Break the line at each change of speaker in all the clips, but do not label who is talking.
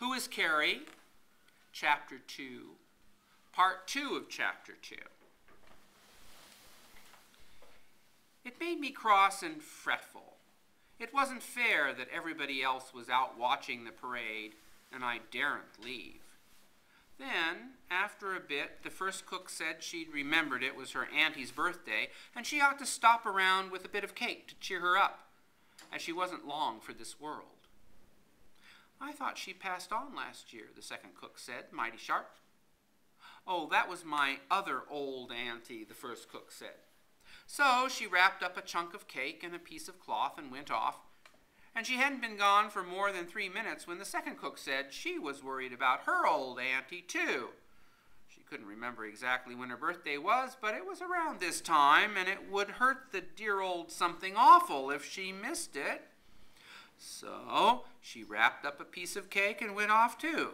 Who is Carrie? Chapter 2, Part 2 of Chapter 2. It made me cross and fretful. It wasn't fair that everybody else was out watching the parade, and I daren't leave. Then, after a bit, the first cook said she'd remembered it was her auntie's birthday, and she ought to stop around with a bit of cake to cheer her up, as she wasn't long for this world. I thought she passed on last year, the second cook said, mighty sharp. Oh, that was my other old auntie, the first cook said. So she wrapped up a chunk of cake in a piece of cloth and went off, and she hadn't been gone for more than 3 minutes when the second cook said she was worried about her old auntie, too. She couldn't remember exactly when her birthday was, but it was around this time, and it would hurt the dear old something awful if she missed it. So she wrapped up a piece of cake and went off, too.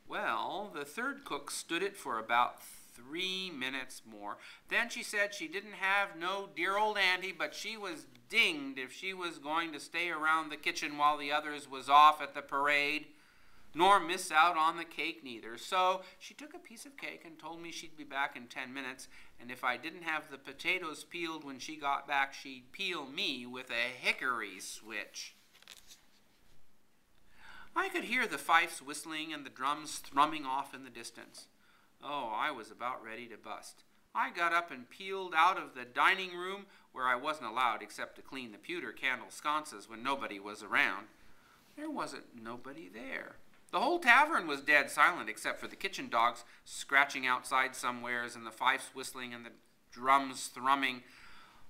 Well, the third cook stood it for about 3 minutes more. Then she said she didn't have no dear old auntie, but she was dinged if she was going to stay around the kitchen while the others was off at the parade, nor miss out on the cake neither. So she took a piece of cake and told me she'd be back in 10 minutes, and if I didn't have the potatoes peeled when she got back, she'd peel me with a hickory switch. I could hear the fifes whistling and the drums thrumming off in the distance. Oh, I was about ready to bust. I got up and peeled out of the dining room, where I wasn't allowed except to clean the pewter candle sconces when nobody was around. There wasn't nobody there. The whole tavern was dead silent except for the kitchen dogs scratching outside somewheres and the fifes whistling and the drums thrumming.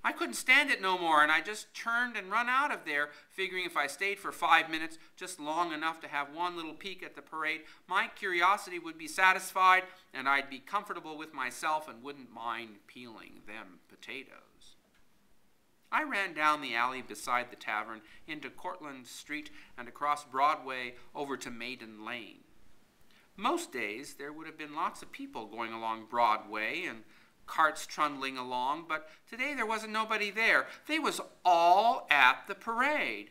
I couldn't stand it no more, and I just turned and run out of there, figuring if I stayed for 5 minutes, just long enough to have one little peek at the parade, my curiosity would be satisfied, and I'd be comfortable with myself and wouldn't mind peeling them potatoes. I ran down the alley beside the tavern, into Cortlandt Street, and across Broadway over to Maiden Lane. Most days there would have been lots of people going along Broadway and carts trundling along, but today there wasn't nobody there. They was all at the parade.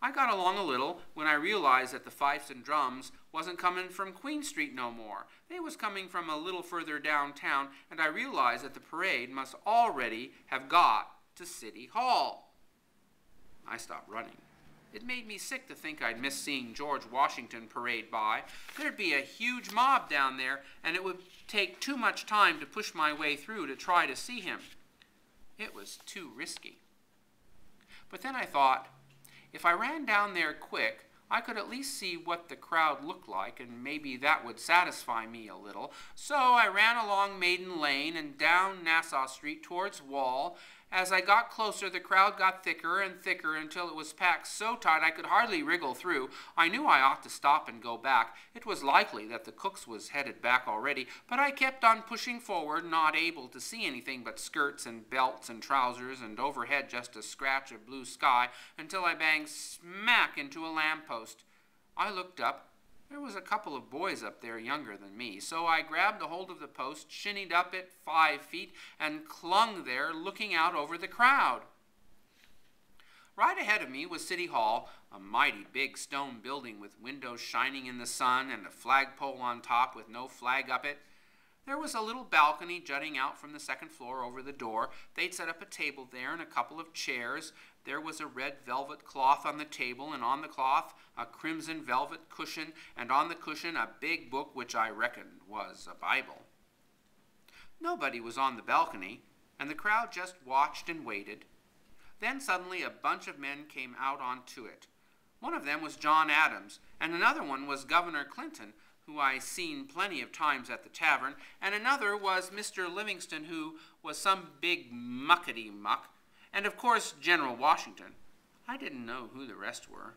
I got along a little when I realized that the fifes and drums wasn't coming from Queen Street no more. They was coming from a little further downtown, and I realized that the parade must already have got to City Hall. I stopped running. It made me sick to think I'd miss seeing George Washington parade by. There'd be a huge mob down there, and it would take too much time to push my way through to try to see him. It was too risky. But then I thought, if I ran down there quick, I could at least see what the crowd looked like, and maybe that would satisfy me a little. So I ran along Maiden Lane and down Nassau Street towards Wall. As I got closer, the crowd got thicker and thicker until it was packed so tight I could hardly wriggle through. I knew I ought to stop and go back. It was likely that the cooks was headed back already, but I kept on pushing forward, not able to see anything but skirts and belts and trousers, and overhead just a scratch of blue sky, until I banged smack into a lamppost. I looked up. There was a couple of boys up there younger than me, so I grabbed a hold of the post, shinnied up it 5 feet, and clung there looking out over the crowd. Right ahead of me was City Hall, a mighty big stone building with windows shining in the sun and a flagpole on top with no flag up it. There was a little balcony jutting out from the second floor over the door. They'd set up a table there and a couple of chairs. There was a red velvet cloth on the table, and on the cloth a crimson velvet cushion, and on the cushion a big book which I reckoned was a Bible. Nobody was on the balcony, and the crowd just watched and waited. Then suddenly a bunch of men came out onto it. One of them was John Adams, and another one was Governor Clinton, who I seen plenty of times at the tavern, and another was Mr. Livingston, who was some big muckety-muck, and of course General Washington. I didn't know who the rest were.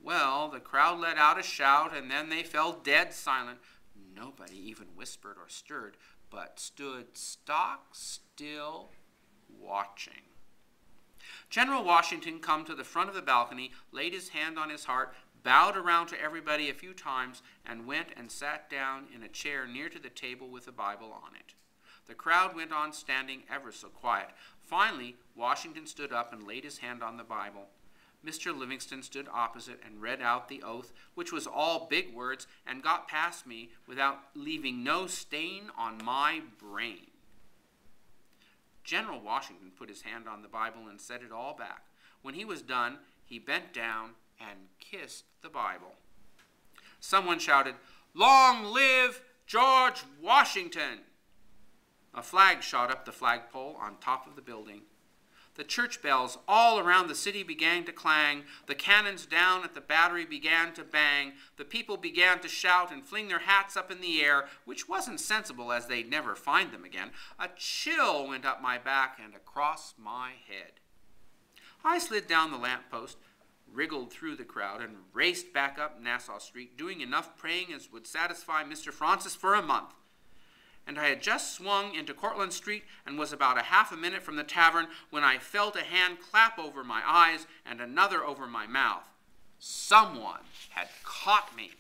Well, the crowd let out a shout, and then they fell dead silent. Nobody even whispered or stirred, but stood stock still, watching. General Washington come to the front of the balcony, laid his hand on his heart, bowed around to everybody a few times, and went and sat down in a chair near to the table with the Bible on it. The crowd went on standing ever so quiet. Finally, Washington stood up and laid his hand on the Bible. Mr. Livingston stood opposite and read out the oath, which was all big words, and got past me without leaving no stain on my brain. General Washington put his hand on the Bible and set it all back. When he was done, he bent down and kissed the Bible. Someone shouted, "Long live George Washington!" A flag shot up the flagpole on top of the building. The church bells all around the city began to clang. The cannons down at the battery began to bang. The people began to shout and fling their hats up in the air, which wasn't sensible, as they'd never find them again. A chill went up my back and across my head. I slid down the lamppost, wriggled through the crowd, and raced back up Nassau Street, doing enough praying as would satisfy Mr. Francis for a month. And I had just swung into Cortlandt Street and was about a half a minute from the tavern when I felt a hand clap over my eyes and another over my mouth. Someone had caught me.